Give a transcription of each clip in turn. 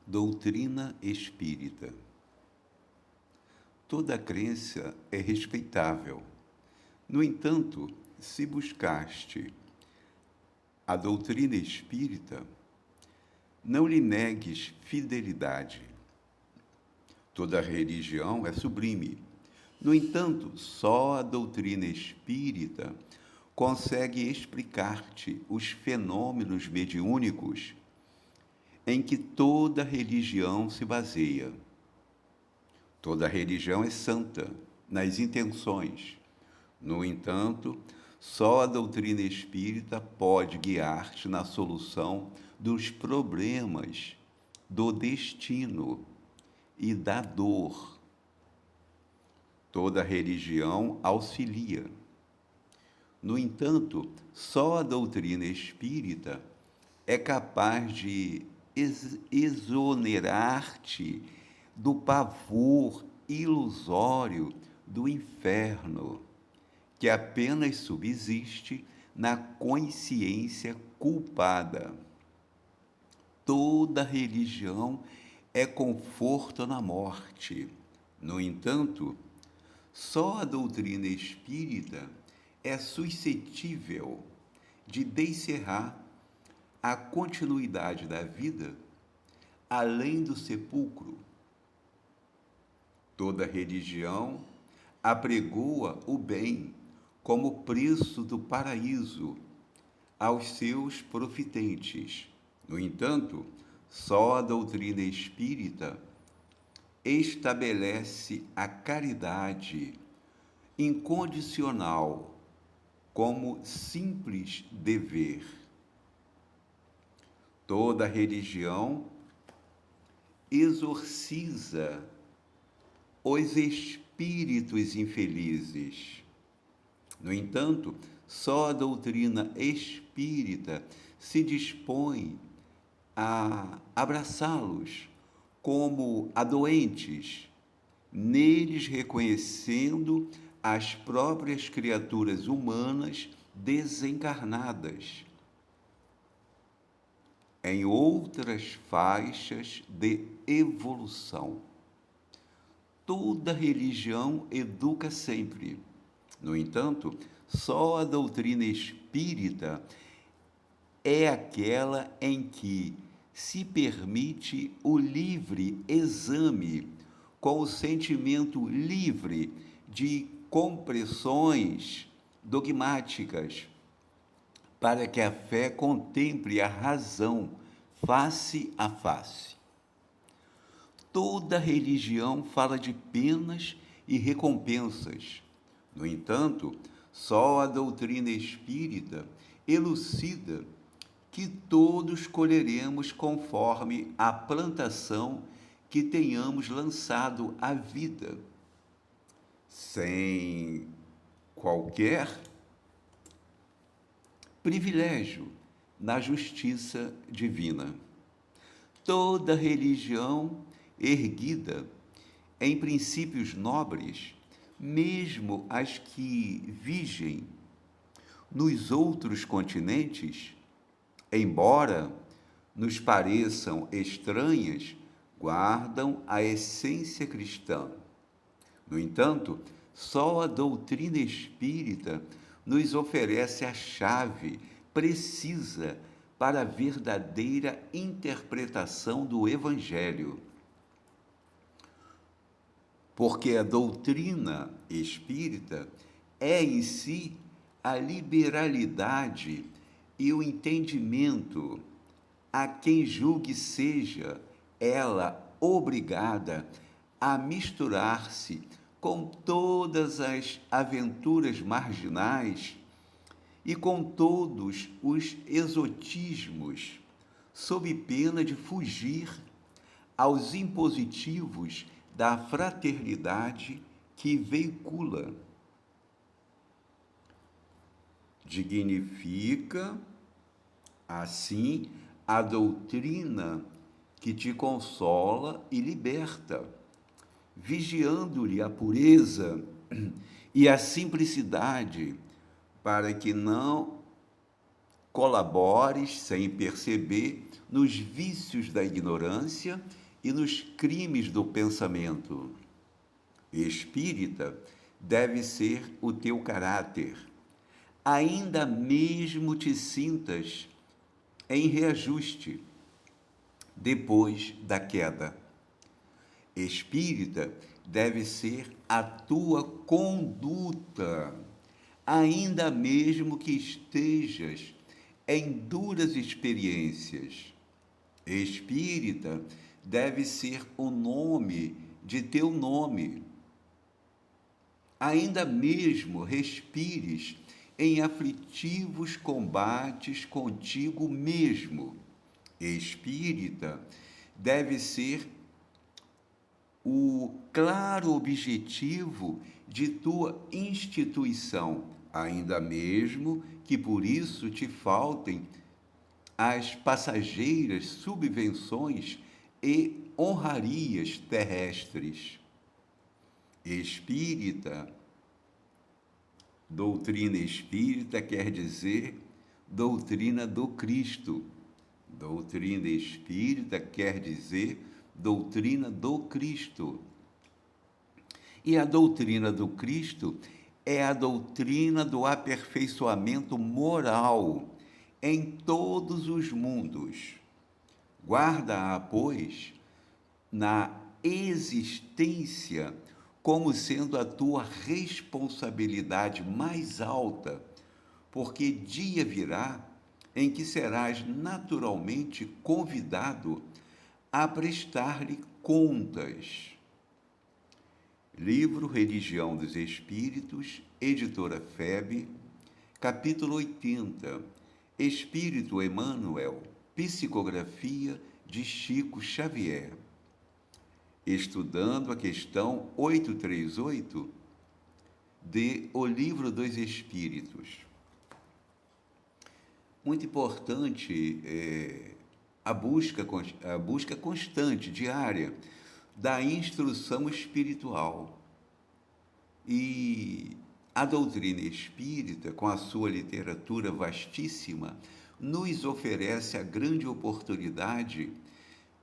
Doutrina espírita. Toda crença é respeitável. No entanto, se buscaste a doutrina espírita, não lhe negues fidelidade. Toda religião é sublime. No entanto, só a doutrina espírita consegue explicar-te os fenômenos mediúnicos em que toda religião se baseia. Toda religião é santa nas intenções. No entanto, só a doutrina espírita pode guiar-te na solução dos problemas do destino e da dor. Toda religião auxilia. No entanto, só a doutrina espírita é capaz de exonerar-te do pavor ilusório do inferno, que apenas subsiste na consciência culpada. Toda religião é conforto na morte. No entanto, só a doutrina espírita é suscetível de descerrar a continuidade da vida além do sepulcro. Toda religião apregoa o bem como preço do paraíso aos seus profitentes. No entanto, só a doutrina espírita estabelece a caridade incondicional como simples dever. Toda religião exorciza os espíritos infelizes. No entanto, só a doutrina espírita se dispõe a abraçá-los como a doentes, neles reconhecendo as próprias criaturas humanas desencarnadas em outras faixas de evolução. Toda religião educa sempre. No entanto, só a doutrina espírita é aquela em que se permite o livre exame, com o sentimento livre de compressões dogmáticas, para que a fé contemple a razão face a face. Toda religião fala de penas e recompensas. No entanto, só a doutrina espírita elucida que todos colheremos conforme a plantação que tenhamos lançado à vida, sem qualquer privilégio na justiça divina. Toda religião erguida em princípios nobres, mesmo as que vigem nos outros continentes, embora nos pareçam estranhas, guardam a essência cristã. No entanto, só a doutrina espírita nos oferece a chave precisa para a verdadeira interpretação do Evangelho. Porque a doutrina espírita é em si a liberalidade e o entendimento a quem julgue seja ela obrigada a misturar-se com todas as aventuras marginais e com todos os exotismos, sob pena de fugir aos impositivos da fraternidade que veicula. Dignifica, assim, a doutrina que te consola e liberta, vigiando-lhe a pureza e a simplicidade, para que não colabores, sem perceber, nos vícios da ignorância e nos crimes do pensamento. Espírita deve ser o teu caráter, ainda mesmo te sintas em reajuste depois da queda. Espírita deve ser a tua conduta, ainda mesmo que estejas em duras experiências. Espírita deve ser o nome de teu nome, ainda mesmo respires em aflitivos combates contigo mesmo. Espírita deve ser o claro objetivo de tua instituição, ainda mesmo que por isso te faltem as passageiras subvenções e honrarias terrestres. Espírita, doutrina espírita quer dizer doutrina do Cristo. Doutrina espírita quer dizer doutrina do Cristo. E a doutrina do Cristo é a doutrina do aperfeiçoamento moral em todos os mundos. Guarda-a, pois, na existência como sendo a tua responsabilidade mais alta, porque dia virá em que serás naturalmente convidado a prestar-lhe contas. Livro Religião dos Espíritos, editora FEB, capítulo 80, Espírito Emmanuel, psicografia de Chico Xavier. Estudando a questão 838 de O Livro dos Espíritos. Muito importante a busca constante, diária, da instrução espiritual. E a doutrina espírita, com a sua literatura vastíssima, nos oferece a grande oportunidade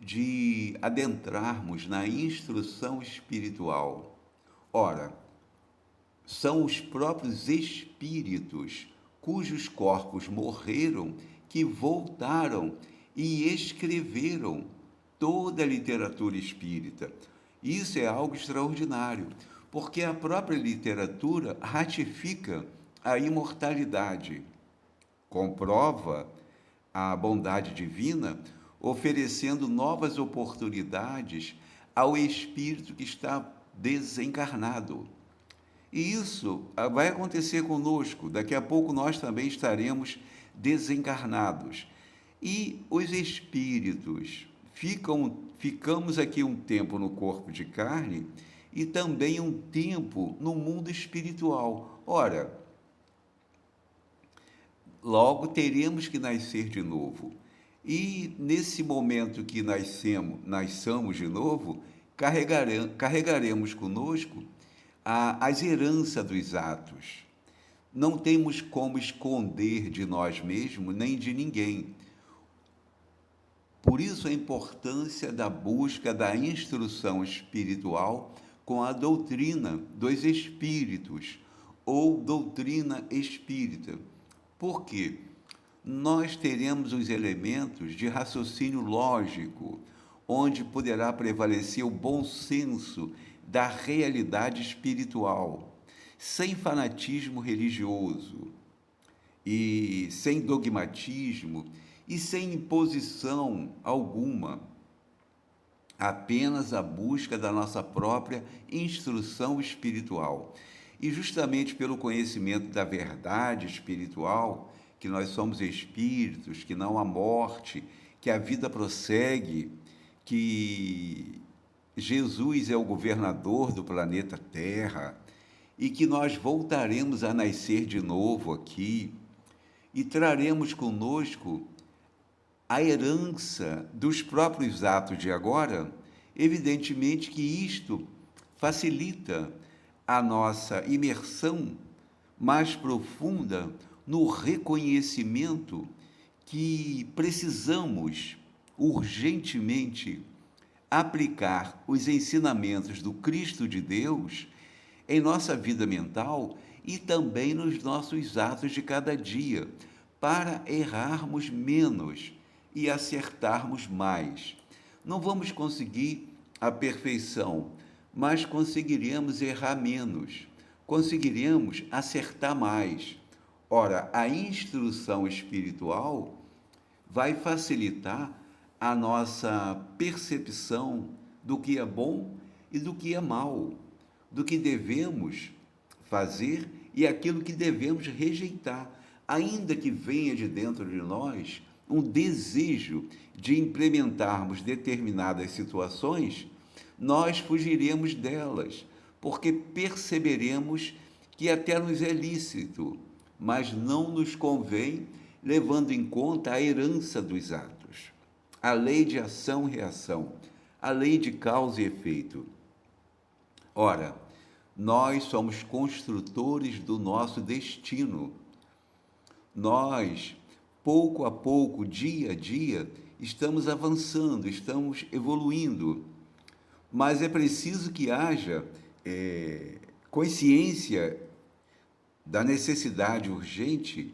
de adentrarmos na instrução espiritual. Ora, são os próprios espíritos cujos corpos morreram que voltaram e escreveram toda a literatura espírita. Isso é algo extraordinário, porque a própria literatura ratifica a imortalidade, comprova a bondade divina, oferecendo novas oportunidades ao espírito que está desencarnado. E isso vai acontecer conosco. Daqui a pouco nós também estaremos desencarnados. E os espíritos ficamos aqui um tempo no corpo de carne e também um tempo no mundo espiritual. Ora, logo teremos que nascer de novo. E nesse momento que nasçamos de novo, carregaremos conosco as heranças dos atos. Não temos como esconder de nós mesmos nem de ninguém. Por isso a importância da busca da instrução espiritual com a doutrina dos espíritos ou doutrina espírita. Por quê? Nós teremos os elementos de raciocínio lógico, onde poderá prevalecer o bom senso da realidade espiritual, sem fanatismo religioso e sem dogmatismo e sem imposição alguma, apenas a busca da nossa própria instrução espiritual. E justamente pelo conhecimento da verdade espiritual, que nós somos espíritos, que não há morte, que a vida prossegue, que Jesus é o governador do planeta Terra e que nós voltaremos a nascer de novo aqui e traremos conosco a herança dos próprios atos de agora. Evidentemente que isto facilita a nossa imersão mais profunda no reconhecimento que precisamos urgentemente aplicar os ensinamentos do Cristo de Deus em nossa vida mental e também nos nossos atos de cada dia, para errarmos menos e acertarmos mais. Não vamos conseguir a perfeição, mas conseguiremos errar menos, conseguiremos acertar mais. Ora, a instrução espiritual vai facilitar a nossa percepção do que é bom e do que é mal, do que devemos fazer e aquilo que devemos rejeitar, ainda que venha de dentro de nós um desejo de implementarmos determinadas situações, nós fugiremos delas, porque perceberemos que até nos é lícito, mas não nos convém, levando em conta a herança dos atos, a lei de ação e reação, a lei de causa e efeito. Ora, nós somos construtores do nosso destino. Nós, pouco a pouco, dia a dia, estamos avançando, estamos evoluindo, mas é preciso que haja consciência da necessidade urgente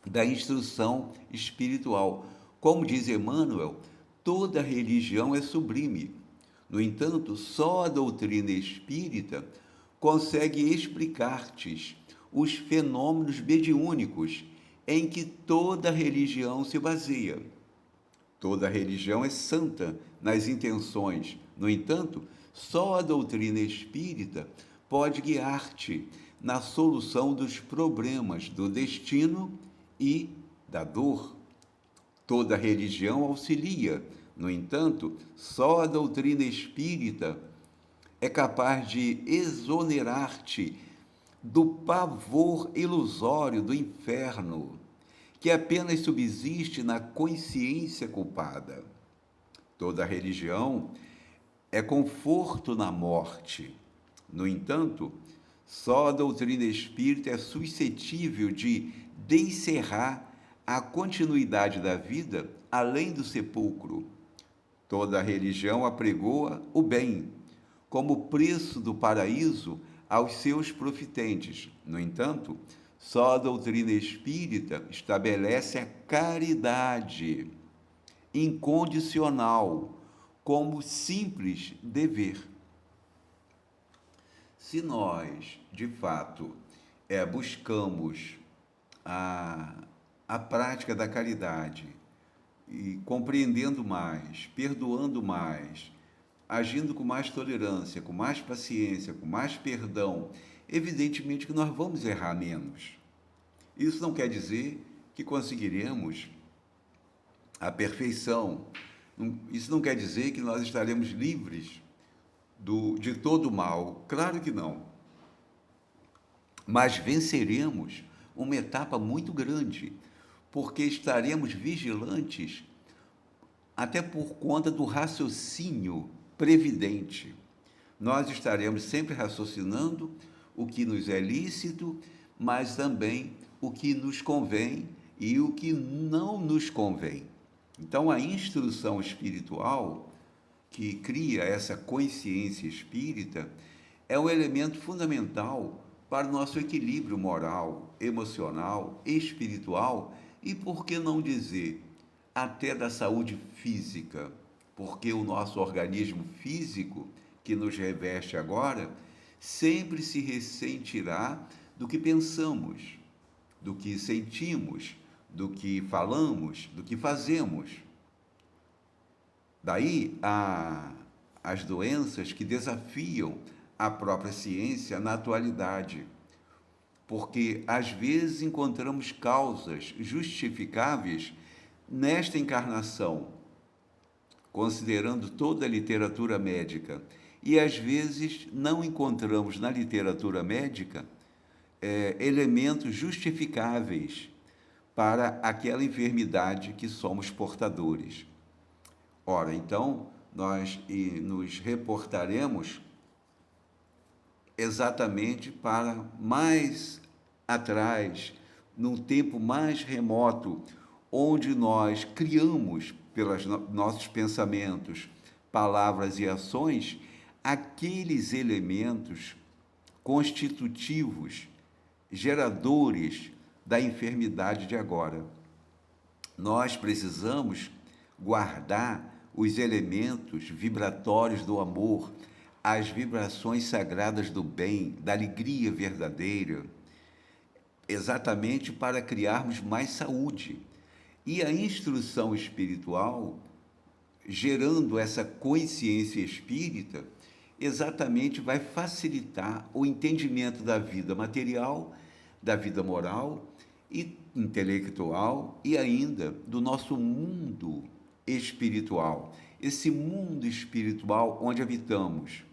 da instrução espiritual. Como diz Emmanuel, toda religião é sublime. No entanto, só a doutrina espírita consegue explicar-te os fenômenos mediúnicos em que toda religião se baseia. Toda religião é santa nas intenções. No entanto, só a doutrina espírita pode guiar-te na solução dos problemas do destino e da dor. Toda religião auxilia. No entanto, só a doutrina espírita é capaz de exonerar-te do pavor ilusório do inferno, que apenas subsiste na consciência culpada. Toda religião é conforto na morte. No entanto, só a doutrina espírita é suscetível de descerrar a continuidade da vida além do sepulcro. Toda religião apregoa o bem, como preço do paraíso aos seus profitentes. No entanto, só a doutrina espírita estabelece a caridade incondicional como simples dever. Se nós, de fato, buscamos a prática da caridade, e compreendendo mais, perdoando mais, agindo com mais tolerância, com mais paciência, com mais perdão, evidentemente que nós vamos errar menos. Isso não quer dizer que conseguiremos a perfeição. Isso não quer dizer que nós estaremos livres de todo o mal. Claro que não. Mas venceremos uma etapa muito grande, porque estaremos vigilantes até por conta do raciocínio previdente. Nós estaremos sempre raciocinando o que nos é lícito, mas também o que nos convém e o que não nos convém. Então, a instrução espiritual, que cria essa consciência espírita, é um elemento fundamental para o nosso equilíbrio moral, emocional, espiritual e, por que não dizer, até da saúde física, porque o nosso organismo físico, que nos reveste agora, sempre se ressentirá do que pensamos, do que sentimos, do que falamos, do que fazemos. Daí as doenças que desafiam a própria ciência na atualidade, porque às vezes encontramos causas justificáveis nesta encarnação, considerando toda a literatura médica, e às vezes não encontramos na literatura médica elementos justificáveis para aquela enfermidade que somos portadores. Ora, então, nós nos reportaremos exatamente para mais atrás, num tempo mais remoto, onde nós criamos, pelos nossos pensamentos, palavras e ações, aqueles elementos constitutivos, geradores da enfermidade de agora. Nós precisamos guardar os elementos vibratórios do amor, as vibrações sagradas do bem, da alegria verdadeira, exatamente para criarmos mais saúde. E a instrução espiritual, gerando essa consciência espírita, exatamente vai facilitar o entendimento da vida material, da vida moral e intelectual e ainda do nosso mundo espiritual. Esse mundo espiritual onde habitamos.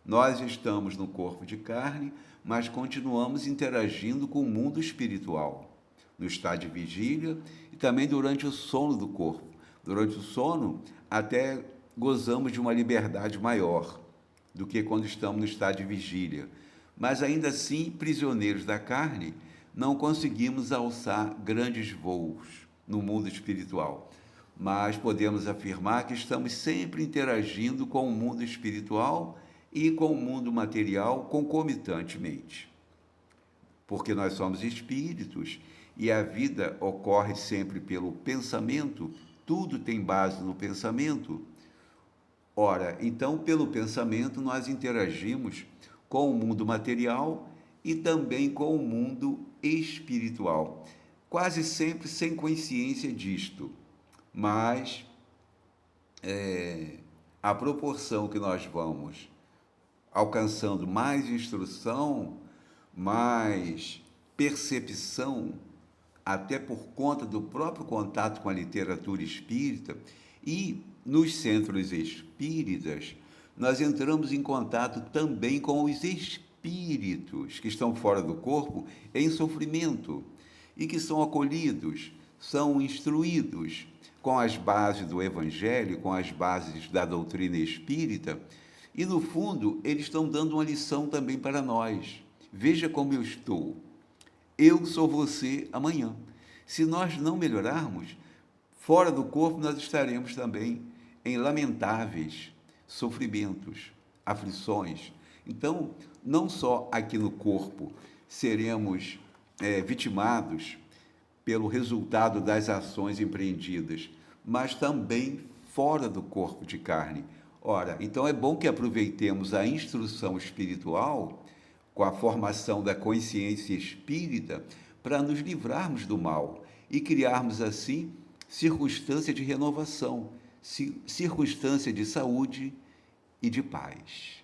Nós estamos no corpo de carne, mas continuamos interagindo com o mundo espiritual, no estado de vigília e também durante o sono do corpo. Durante o sono, até gozamos de uma liberdade maior do que quando estamos no estado de vigília. Mas ainda assim, prisioneiros da carne, não conseguimos alçar grandes voos no mundo espiritual. Mas podemos afirmar que estamos sempre interagindo com o mundo espiritual e com o mundo material concomitantemente. Porque nós somos espíritos e a vida ocorre sempre pelo pensamento, tudo tem base no pensamento. Ora, então, pelo pensamento, nós interagimos com o mundo material e também com o mundo espiritual, quase sempre sem consciência disto, mas à proporção que nós vamos alcançando mais instrução, mais percepção, até por conta do próprio contato com a literatura espírita e nos centros espíritas, nós entramos em contato também com os espíritos que estão fora do corpo em sofrimento e que são acolhidos, são instruídos com as bases do Evangelho, com as bases da doutrina espírita, e, no fundo, eles estão dando uma lição também para nós. Veja como eu estou. Eu sou você amanhã. Se nós não melhorarmos, fora do corpo nós estaremos também em lamentáveis sofrimentos, aflições. Então, não só aqui no corpo seremos vitimados pelo resultado das ações empreendidas, mas também fora do corpo de carne. Ora, então é bom que aproveitemos a instrução espiritual com a formação da consciência espírita para nos livrarmos do mal e criarmos assim circunstância de renovação, circunstância de saúde e de paz.